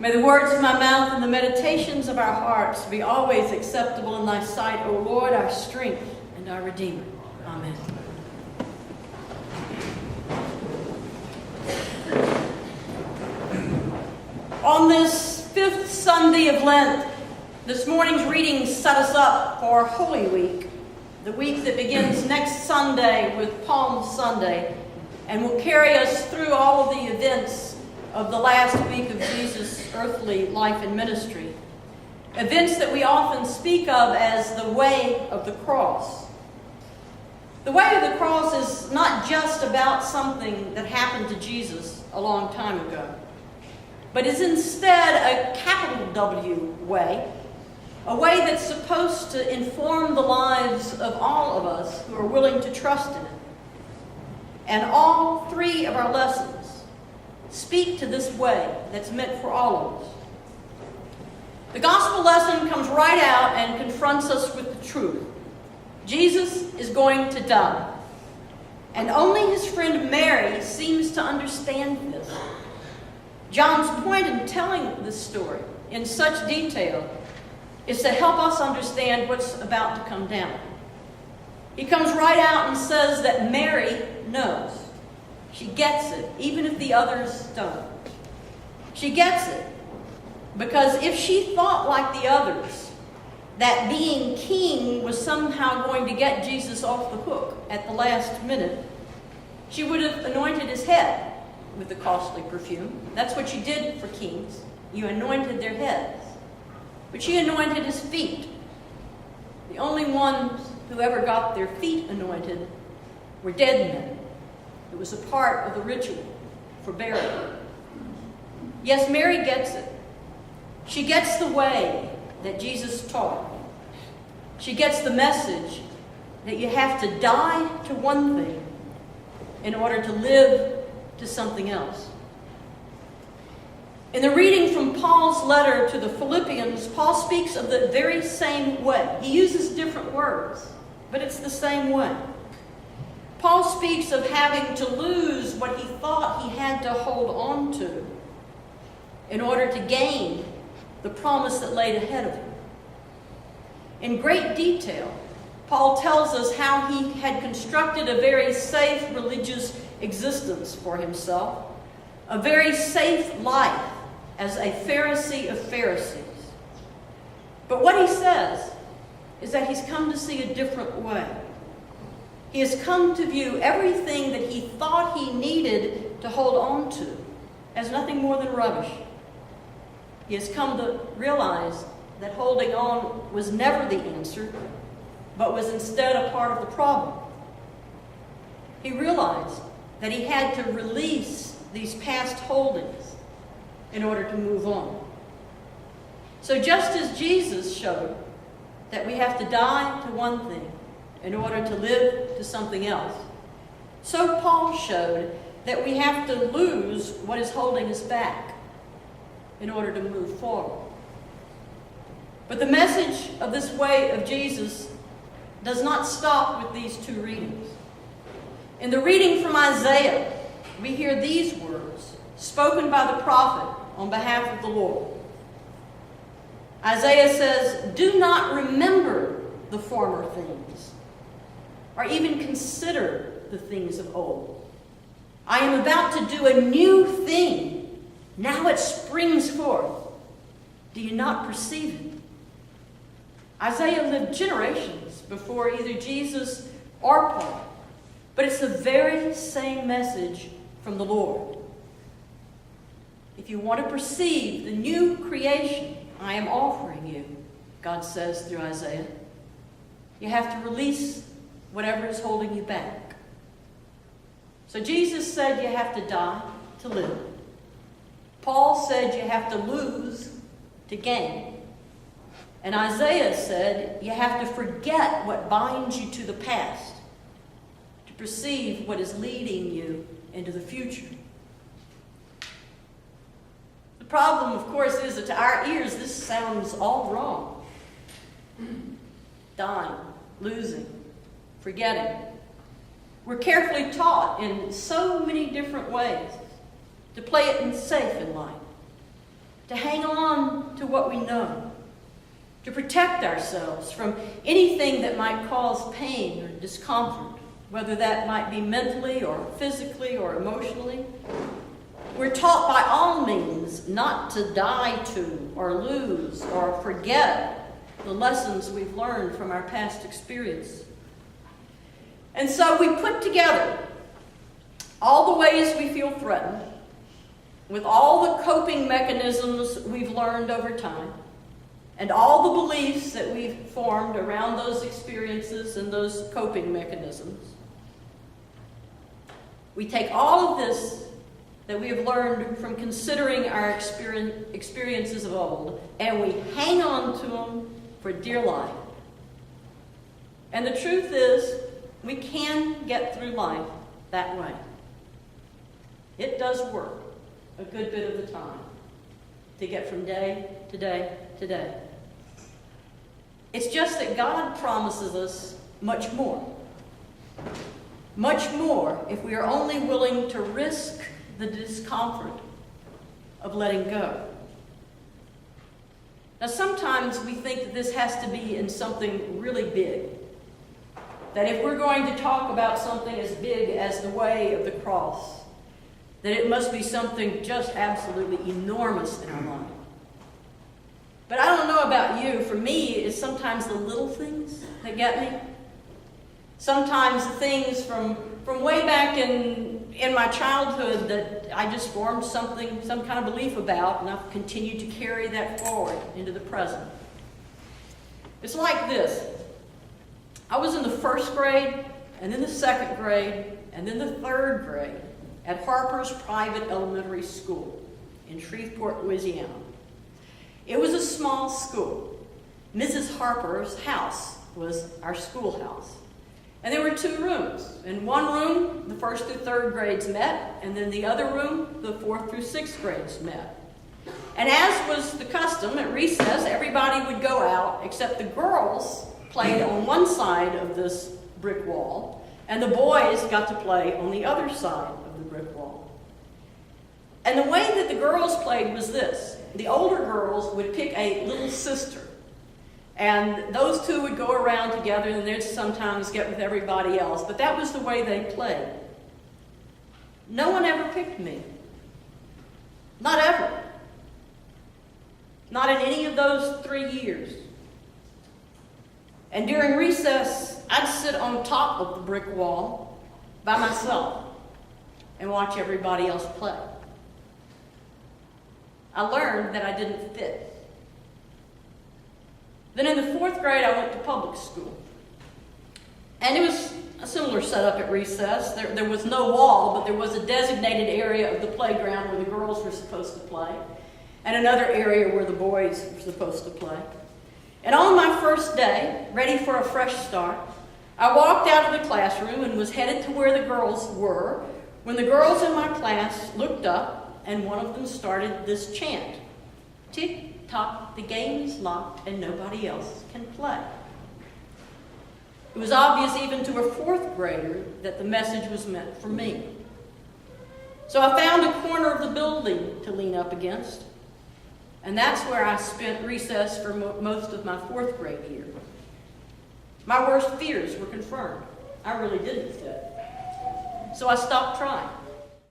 May the words of my mouth and the meditations of our hearts be always acceptable in thy sight, O Lord, our strength and our Redeemer. Amen. On this fifth Sunday of Lent, this morning's readings set us up for Holy Week, the week that begins next Sunday with Palm Sunday and will carry us through all of the events of the last week of Jesus' earthly life and ministry. Events that we often speak of as the way of the cross. The way of the cross is not just about something that happened to Jesus a long time ago, but is instead a capital W way, a way that's supposed to inform the lives of all of us who are willing to trust in it. And all three of our lessons speak to this way that's meant for all of us. The gospel lesson comes right out and confronts us with the truth. Jesus is going to die. And only his friend Mary seems to understand this. John's point in telling this story in such detail is to help us understand what's about to come down. He comes right out and says that Mary knows. She gets it, even if the others don't. She gets it because if she thought like the others that being king was somehow going to get Jesus off the hook at the last minute, she would have anointed his head with the costly perfume. That's what you did for kings. You anointed their heads. But she anointed his feet. The only ones who ever got their feet anointed were dead men. It was a part of the ritual for burial. Yes, Mary gets it. She gets the way that Jesus taught. She gets the message that you have to die to one thing in order to live to something else. In the reading from Paul's letter to the Philippians, Paul speaks of the very same way. He uses different words, but it's the same way. Paul speaks of having to lose what he thought he had to hold on to in order to gain the promise that laid ahead of him. In great detail, Paul tells us how he had constructed a very safe religious existence for himself, a very safe life as a Pharisee of Pharisees. But what he says is that he's come to see a different way. He has come to view everything that he thought he needed to hold on to as nothing more than rubbish. He has come to realize that holding on was never the answer, but was instead a part of the problem. He realized that he had to release these past holdings in order to move on. So just as Jesus showed that we have to die to one thing in order to live to something else, so Paul showed that we have to lose what is holding us back in order to move forward. But the message of this way of Jesus does not stop with these two readings. In the reading from Isaiah, we hear these words spoken by the prophet on behalf of the Lord. Isaiah says, "Do not remember the former things, or even consider the things of old. I am about to do a new thing. Now it springs forth. Do you not perceive it?" Isaiah lived generations before either Jesus or Paul, but it's the very same message from the Lord. If you want to perceive the new creation I am offering you, God says through Isaiah, you have to release whatever is holding you back. So Jesus said you have to die to live. Paul said you have to lose to gain. And Isaiah said you have to forget what binds you to the past to perceive what is leading you into the future. The problem, of course, is that to our ears this sounds all wrong. Dying, losing, forgetting. We're carefully taught in so many different ways to play it safe in life, to hang what we know, to protect ourselves from anything that might cause pain or discomfort, whether that might be mentally or physically or emotionally. We're taught by all means not to die to or lose or forget the lessons we've learned from our past experience. And so we put together all the ways we feel threatened with all the coping mechanisms we've learned over time and all the beliefs that we've formed around those experiences and those coping mechanisms. We take all of this that we have learned from considering our experiences of old, and we hang on to them for dear life. And the truth is, we can get through life that way. It does work a good bit of the time to get from day to day to day. It's just that God promises us much more. Much more if we are only willing to risk the discomfort of letting go. Now, sometimes we think that this has to be in something really big. That if we're going to talk about something as big as the way of the cross, that it must be something just absolutely enormous in our life. But I don't know about you. For me, it's sometimes the little things that get me. Sometimes the things from way back in my childhood that I just formed some kind of belief about, and I've continued to carry that forward into the present. It's like this. I was in the first grade, and then the second grade, and then the third grade at Harper's Private Elementary School in Shreveport, Louisiana. It was a small school. Mrs. Harper's house was our schoolhouse. And there were 2 rooms. In one room, the 1st through 3rd grades met, and then the other room, the 4th through 6th grades met. And as was the custom, at recess, everybody would go out, except the girls played on one side of this brick wall, and the boys got to play on the other side of the brick wall. And the way that the girls played was this. The older girls would pick a little sister, and those 2 would go around together, and they'd sometimes get with everybody else. But that was the way they played. No one ever picked me. Not ever. Not in any of those 3 years. And during recess, I'd sit on top of the brick wall by myself and watch everybody else play. I learned that I didn't fit. Then in the 4th grade, I went to public school. And it was a similar setup at recess. There was no wall, but there was a designated area of the playground where the girls were supposed to play, and another area where the boys were supposed to play. And on my first day, ready for a fresh start, I walked out of the classroom and was headed to where the girls were when the girls in my class looked up and one of them started this chant. Tick-tock, the game is locked and nobody else can play. It was obvious even to a 4th grader that the message was meant for me. So I found a corner of the building to lean up against, and that's where I spent recess for most of my 4th grade year. My worst fears were confirmed. I really didn't fit. So I stopped trying.